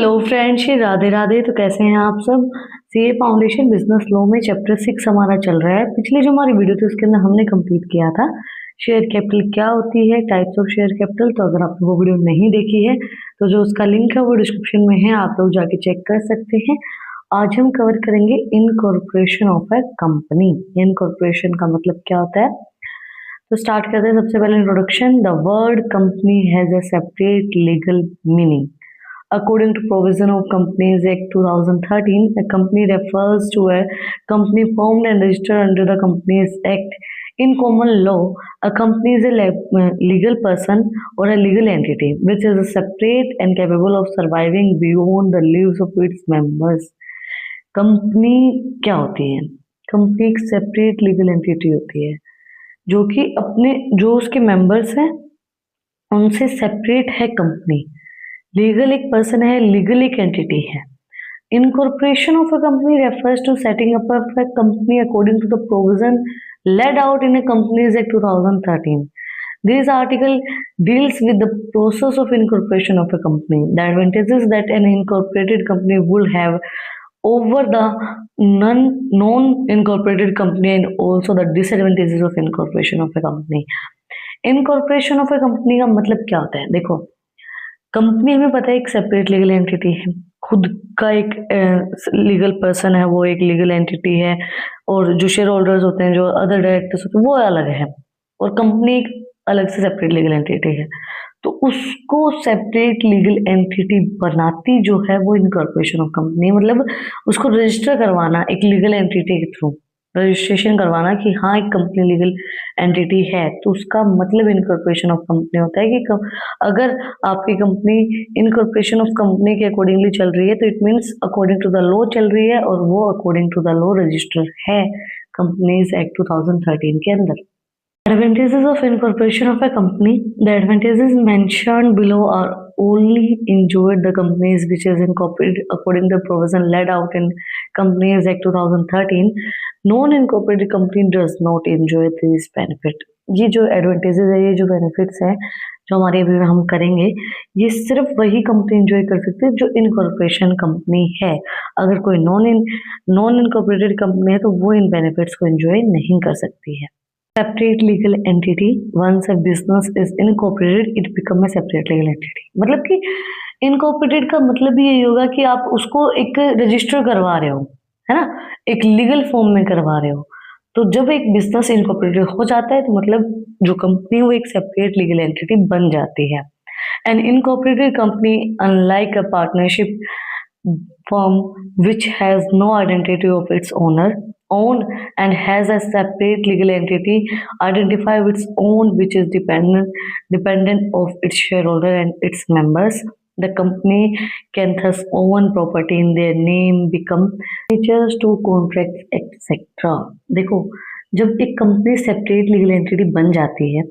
Hello friends, ये राधे राधे। तो कैसे हैं आप सब। सीए फाउंडेशन बिजनेस लॉ में चैप्टर 6 हमारा चल रहा है। पिछली जो हमारी वीडियो थी उसके अंदर हमने कंप्लीट किया था शेयर कैपिटल क्या होती है, टाइप्स ऑफ शेयर कैपिटल। तो अगर आपने वो वीडियो नहीं देखी है तो जो उसका लिंक है वो डिस्क्रिप्शन में है, आप लोग जाके चेक कर सकते हैं। आज हम कवर करेंगे incorporation of a company. Incorporation का मतलब क्या होता है, तो स्टार्ट करते हैं। सबसे पहले introduction. The word company has a separate legal meaning. According to provision of Companies Act 2013, a company refers to a company formed and registered under the Companies Act. In common law, a company is a legal person or a legal entity which is separate and capable of surviving beyond the lives of its members. Company क्या होती है? Company एक separate legal entity होती है जो कि अपने जो उसके मेंबर्स हैं उनसे सेपरेट है कंपनी। लीगल एक पर्सन है, लीगल एक एंटिटी है। Incorporation of a company refers to setting up of a company according to the provision laid out in a Companies Act 2013. This article deals with the process of incorporation of a company. The advantages that an incorporated company would have over the non-incorporated company and also the disadvantages of incorporation of a company. Incorporation of a company का मतलब क्या होता है? देखो, company हमें पता है एक सेपरेट लीगल एंटिटी है, खुद का एक लीगल पर्सन है, वो एक लीगल एंटिटी है। और जो शेयर होल्डर्स होते हैं, जो अदर डायरेक्टर्स होते हैं, वो अलग है। और कंपनी एक अलग से सेपरेट लीगल एंटिटी है। तो उसको सेपरेट लीगल एंटिटी बनाती जो है वो इनकॉर्पोरेशन ऑफ कंपनी, मतलब उसको रजिस्टर करवाना एक लीगल एंटिटी के थ्रू, रजिस्ट्रेशन करवाना कि हाँ एक कंपनी लीगल एंटिटी है। तो उसका मतलब इनकॉर्पोरेशन ऑफ कंपनी होता है कि अगर आपकी कंपनी इनकॉर्पोरेशन ऑफ कंपनी के अकॉर्डिंगली चल रही है तो it means according to the law चल रही है और वो according to the law register है कंपनीज एक्ट 2013 के अंदर। Advantages of incorporation of a company. The advantages mentioned below are only enjoyed the companies which is incorporated according to the provision laid out in Companies Act 2013. Non-incorporated company does not enjoy this benefit. ये जो advantages है, ये जो benefits हैं जो हमारे अभी हम करेंगे, ये सिर्फ वही कंपनी एंजॉय कर सकती है जो इनकॉर्पोरेशन कंपनी है। अगर कोई नॉन इनकॉर्पोरेटेड कंपनी है तो वो इन बेनिफिट्स को एंजॉय नहीं कर सकती है। Separate legal entity. Once a business is incorporated it become a separate legal entity. मतलब कि इनकॉर्पोरेटेड का मतलब भी यही होगा कि आप उसको एक रजिस्टर करवा रहे हो, है ना, एक लीगल फॉर्म में करवा रहे हो। तो जब एक बिजनेस इनकॉर्पोरेटेड हो जाता है तो मतलब जो कंपनी है वो एक सेपरेट लीगल एंटिटी बन जाती है। An incorporated company unlike a partnership firm which has no identity of its own and has a separate legal entity identify its own which is dependent of its shareholder and its members. The company can thus own property in their name, become signatures to contracts etc. देखो, जब एक company separate legal entity बन जाती है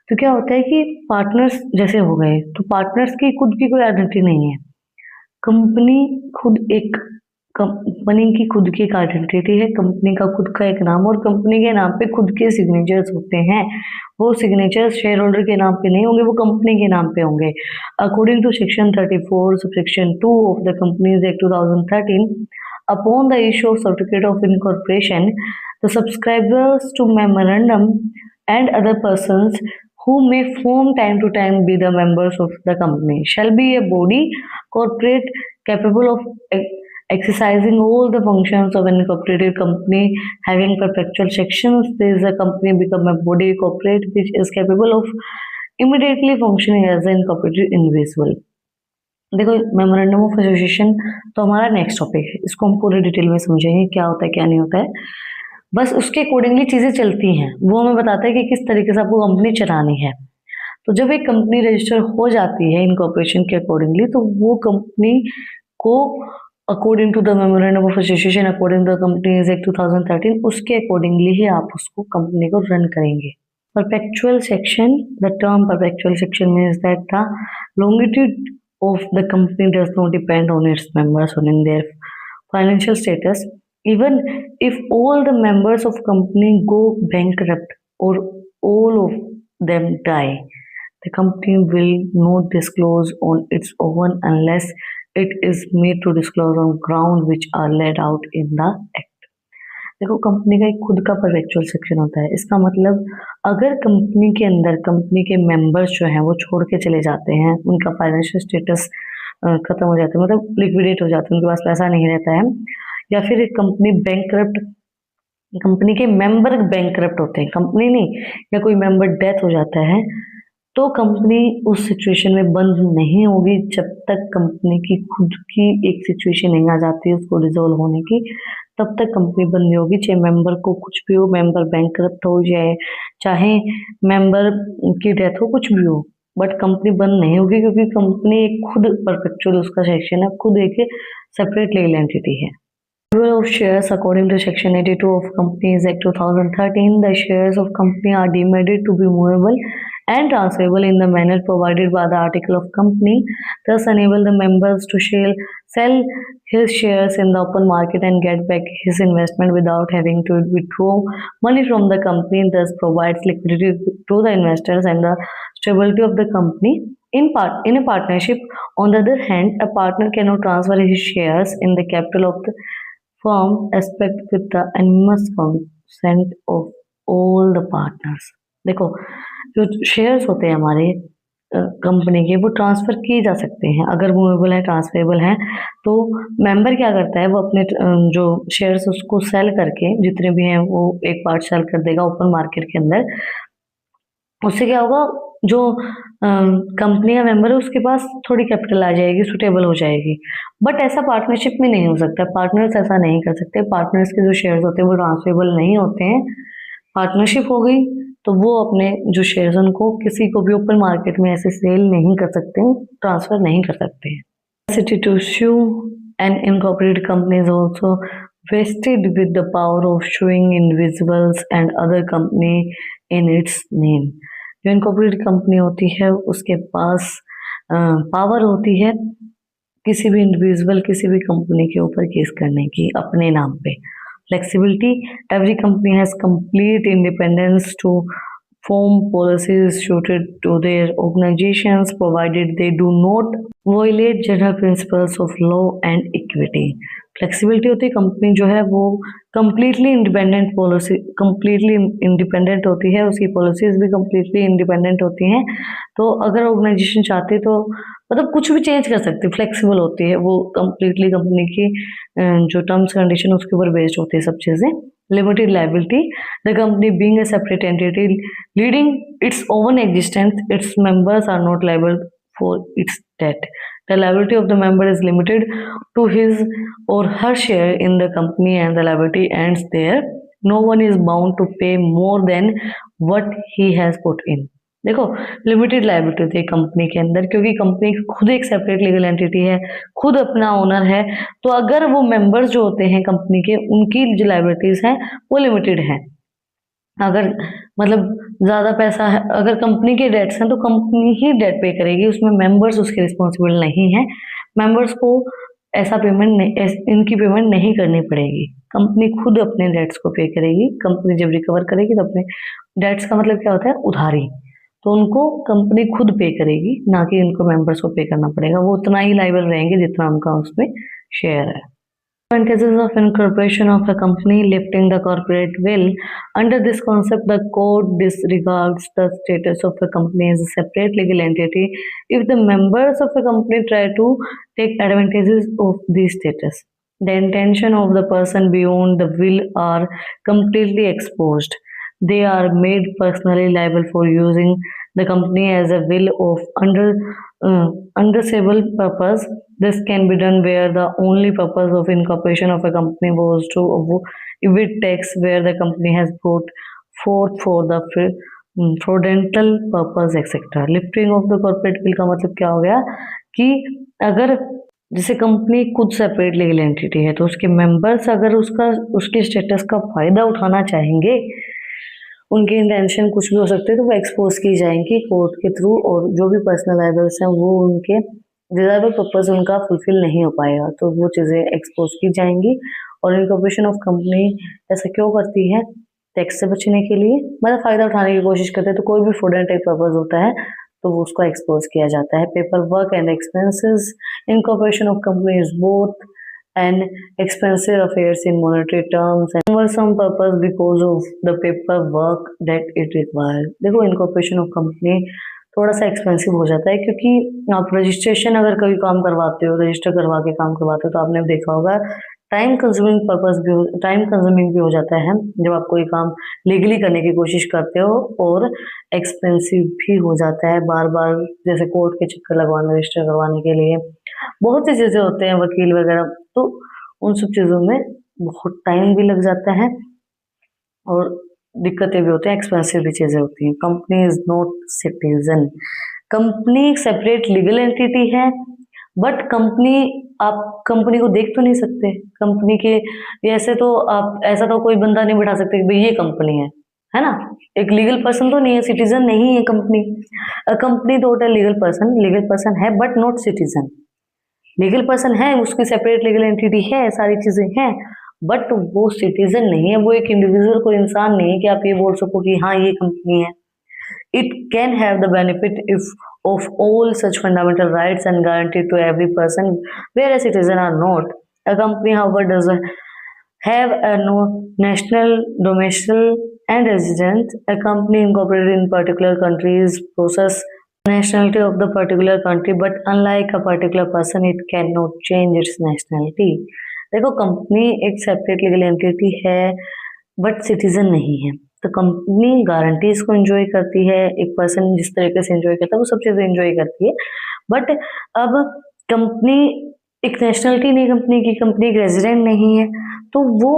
तो क्या होता है कि पार्टनर्स जैसे हो गए, तो पार्टनर्स की खुद की कोई आइडेंटिटी नहीं है। कंपनी की खुद की एक आइडेंटिटी है, कंपनी का खुद का एक नाम और कंपनी के नाम पे खुद के सिग्नेचर्स होते हैं। वो सिग्नेचर्स शेयर होल्डर के नाम पे नहीं होंगे, वो कंपनी के नाम पे होंगे। According to section 34 subsection 2 of the companies act 2013, upon the issue of certificate of incorporation the subscribers to memorandum and other persons who may from time to time be the members of the company shall be a body corporate capable of exercising all the functions of an incorporated company having perpetual sections. There is a company become a body corporate which is capable of immediately functioning as an incorporated individual. देखो, memorandum of association तो हमारा next topic है, इसको हम पूरे detail में समझेंगे क्या होता है क्या नहीं होता है। बस उसके अकॉर्डिंगली चीजें चलती हैं, वो हमें बताता है कि किस तरीके से आपको कंपनी चलानी है। तो जब एक कंपनी रजिस्टर हो जाती है इनकॉर्पोरेशन के अकॉर्डिंगली तो वो कंपनी को according to the memorandum of association according to the companies act 2013 उसके अकॉर्डिंगली ही आप उसको कंपनी को रन करेंगे। Perpetual section. The term perpetual section means that the longitude of the company does not depend on its members owning their financial status. Even if all the members of company go bankrupt or all of them die, the company will not disclose on its own unless it is made to disclose on ground which are laid out in the act। देखो company का एक खुद का perpetual section होता है। इसका मतलब अगर कंपनी के अंदर कंपनी के मेंबर्स जो हैं वो छोड़ के चले जाते हैं, उनका फाइनेंशियल स्टेटस खत्म हो जाता है, मतलब लिक्विडेट हो जाते हैं, उनके पास पैसा नहीं रहता है, या फिर एक कंपनी बैंकरप्ट, कंपनी के मेंबर बैंकरप्ट होते हैं, कंपनी नहीं, या कोई मेंबर डेथ हो जाता है, तो कंपनी उस सिचुएशन में बंद नहीं होगी जब तक कंपनी की खुद की एक सिचुएशन नहीं आ जाती उसको रिजोल्व होने की, तब तक कंपनी बंद नहीं होगी। चाहे मेंबर को कुछ भी हो, मेंबर बैंकरप्ट हो जाए, चाहे मेंबर की डेथ हो, कुछ भी हो, बट कंपनी बंद नहीं होगी, क्योंकि कंपनी एक खुद परपेचुअल उसका सेक्शन है, खुद एक सेपरेट लीगल एंटिटी है। Removal of shares according to Section 82 of Companies Act 2013, the shares of company are deemed to be movable and transferable in the manner provided by the article of company, thus enable the members to sell his shares in the open market and get back his investment without having to withdraw money from the company, thus provides liquidity to the investors and the stability of the company. In a partnership, on the other hand, a partner cannot transfer his shares in the capital of the firm except with the unanimous consent of all the partners। देखो जो shares होते हैं हमारे company के, वो transfer किए जा सकते हैं, अगर मूवेबल है, ट्रांसफरेबल है, तो मेंबर क्या करता है, वो अपने जो शेयर्स उसको सेल करके, जितने भी हैं वो एक पार्ट सेल कर देगा ओपन मार्केट के अंदर। उससे क्या होगा, जो कंपनी का मेंबर है उसके पास थोड़ी कैपिटल आ जाएगी, सुटेबल हो जाएगी। बट ऐसा पार्टनरशिप में नहीं हो सकता, पार्टनर्स ऐसा नहीं कर सकते। पार्टनर्स के जो शेयर्स होते हैं वो ट्रांसफरेबल नहीं होते हैं। पार्टनरशिप हो गई तो वो अपने जो शेयर्स उनको किसी को भी ओपन मार्केट में ऐसे सेल नहीं कर सकते, ट्रांसफर नहीं कर सकते हैं। Capacity to sue an incorporated company is also vested with the power of suing individuals and other company in its name। जो इनकॉर्पोरेटेड कंपनी होती है उसके पास पावर होती है किसी भी इंडिविजुअल, किसी भी कंपनी के ऊपर केस करने की अपने नाम पे। Flexibility, every company has complete independence to form policies suited to their organizations provided they do not violate general principles of law and equity। Flexibility होती है, कंपनी जो है वो completely independent policy, completely independent होती है, उसकी policies भी completely independent होती हैं। तो अगर ऑर्गेनाइजेशन चाहती तो मतलब कुछ भी चेंज कर सकती है, फ्लेक्सिबल होती है वो, कंप्लीटली कंपनी की जो टर्म्स कंडीशन उसके ऊपर बेस्ड होती है सब चीज़ें। Limited liability, the company being a separate entity leading its own existence, its members are not liable for its debt। The liability of the member is limited to his or her share in the company and the liability ends there। No one is bound to pay more than what he has put in। देखो limited liability होती है company के अंदर, क्योंकि company खुद एक separate legal entity है, खुद अपना ओनर है, तो अगर वो मेंबर्स जो होते हैं कंपनी के, उनकी जो लाइबिलिटीज हैं वो लिमिटेड है। अगर मतलब ज्यादा पैसा है, अगर कंपनी के डेट्स हैं तो कंपनी ही डेट पे करेगी, उसमें मेंबर्स उसके रिस्पॉन्सिबल नहीं है। मेंबर्स को ऐसा पेमेंट नहीं, इनकी पेमेंट नहीं करनी पड़ेगी, कंपनी खुद अपने डेट्स को पे करेगी। कंपनी जब रिकवर करेगी तो अपने डेट्स का मतलब क्या होता है, उधारी, तो उनको कंपनी खुद पे करेगी, ना कि इनको मेंबर्स को पे करना पड़ेगा। वो उतना ही लायबल रहेंगे जितना उनका उसमें शेयर है। Advantages of incorporation of a company, lifting the corporate will। Under this concept, the code disregards the status of a company as a separate legal entity if the members of a company try to take advantages of this status। The intention of the person beyond the will are completely exposed। They are made personally liable for using the company as a will of understandable purpose। This can be done where the only purpose of incorporation of a company was to evade tax, where the company has brought forth for the fraudulental purpose etc। Lifting of the corporate will का मतलब क्या हो गया कि अगर जैसे company खुद separate legal entity है तो उसके मेंबर्स अगर उसके स्टेटस का फायदा उठाना चाहेंगे, उनकी इंटेंशन कुछ भी हो सकती है, तो वो एक्सपोज की जाएंगी कोर्ट के थ्रू, और जो भी पर्सनल लायबिलिटीज हैं वो उनके डिजायरेबल पर्पस उनका फुलफिल नहीं हो पाएगा, तो वो चीज़ें एक्सपोज की जाएंगी। और इनकॉर्पोरेशन ऑफ कंपनी ऐसा क्यों करती है, टैक्स से बचने के लिए, मतलब फ़ायदा उठाने की कोशिश करते हैं। तो कोई भी फ्रॉडुलेंट पर्पस होता है तो वो उसको एक्सपोज किया जाता है। Paper work and expenses, incorporation of company is both and expensive affairs in monetary terms and cumbersome purpose because of the paperwork that it requires। देखो इनकॉर्पोरेशन ऑफ कंपनी थोड़ा सा एक्सपेंसिव हो जाता है, क्योंकि आप रजिस्ट्रेशन अगर कभी काम करवाते हो, रजिस्टर करवा के काम करवाते हो, तो आपने देखा होगा टाइम कंज्यूमिंग भी हो जाता है जब आप कोई काम लीगली करने की कोशिश करते हो, और एक्सपेंसिव भी हो जाता है बार बार, जैसे कोर्ट के चक्कर लगवाने, रजिस्टर करवाने के लिए बहुत सी चीजें होते हैं, वकील वगैरह, तो उन सब चीजों में बहुत टाइम भी लग जाता है और दिक्कतें भी होती हैं, एक्सपेंसिव भी चीजें होती हैं। Company is not citizen. Company एक सेपरेट लीगल एंटिटी है, बट कंपनी, आप कंपनी को देख तो नहीं सकते। कंपनी के ऐसे तो आप ऐसा तो कोई बंदा नहीं बिठा सकते कि भाई ये कंपनी है ना, एक लीगल पर्सन तो नहीं है, सिटीजन नहीं है कंपनी। कंपनी तो लीगल पर्सन है but not citizen. Legal person है, उसकी सेपरेट लीगल एंटिटी है, सारी चीजें हैं, बट वो सिटीजन नहीं है, वो एक इंडिविजुअल, कोई इंसान नहीं है कि आप ये बोल सको कि हाँ ये कंपनी है। It can have the benefit if of all such fundamental rights and guaranteed to every person, whereas citizens are not. A company, however, does have a no national, domicile, and residence. A company incorporated in particular countries possess nationality of the particular country, but unlike a particular person, it cannot change its nationality. देखो company एक separate legal entity है but citizen नहीं है, तो company guarantees को enjoy करती है, एक पर्सन जिस तरीके से एंजॉय करता है वो सब चीजें एंजॉय करती है। बट अब कंपनी एक नेशनलिटी नहीं, कंपनी की, कंपनी एक रेजिडेंट नहीं है, तो वो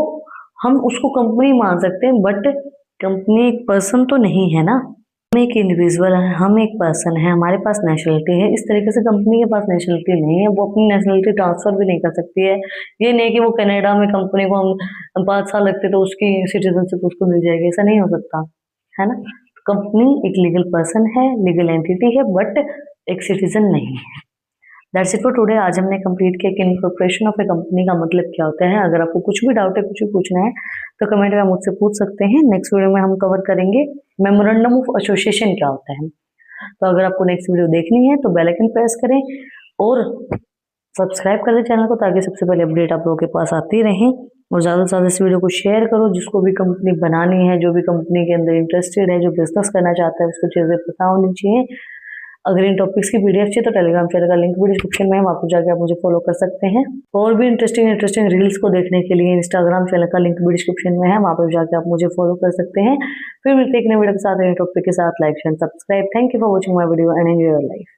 हम उसको कंपनी मान सकते हैं, बट कंपनी एक पर्सन तो नहीं है ना। हम एक इंडिविजुअल है, हम एक पर्सन है, हमारे पास नेशनलिटी है। इस तरीके से कंपनी के पास नेशनलिटी नहीं है, वो अपनी नेशनलिटी ट्रांसफर भी नहीं कर सकती है। ये नहीं कि वो कनाडा में कंपनी को हम 5 साल लगते तो उसकी सिटीजनशिप उसको मिल जाएगी, ऐसा नहीं हो सकता है ना। कंपनी एक लीगल पर्सन है, लीगल एंटिटी है, बट एक सिटीजन नहीं है। That's it for today. आज हमने कंप्लीट किया कि इनकॉर्पोरेशन ऑफ ए कंपनी का मतलब क्या होता है। अगर आपको कुछ भी डाउट है, कुछ भी पूछना है, तो कमेंट में मुझसे पूछ सकते हैं। नेक्स्ट वीडियो में हम कवर करेंगे मेमोरेंडम ऑफ एसोसिएशन क्या होता है। तो अगर आपको नेक्स्ट वीडियो देखनी है तो बेल आइकन प्रेस करें और सब्सक्राइब कर दें चैनल को, ताकि सबसे पहले अपडेट आप लोगों के पास आती रहे। और ज़्यादा से ज़्यादा इस वीडियो को शेयर करो, जिसको भी कंपनी बनानी है, जो भी कंपनी के अंदर इंटरेस्टेड है, जो बिजनेस करना चाहता है, उसको चीज़ें पता होनी चाहिए। अगर इन टॉपिक्स की पीडीएफ चाहिए तो टेलीग्राम चैनल का लिंक भी डिस्क्रिप्शन में है, वहाँ पर जाकर आप मुझे फॉलो कर सकते हैं। और भी इंटरेस्टिंग रील्स को देखने के लिए इंस्टाग्राम चैनल का लिंक भी डिस्क्रिप्शन में है, वहाँ पर जाकर आप मुझे फॉलो कर सकते हैं। फिर मिलते हैं एक नए वीडियो के साथ, नए टॉपिक के साथ। Like share subscribe. Thank you for watching my video and enjoy your life.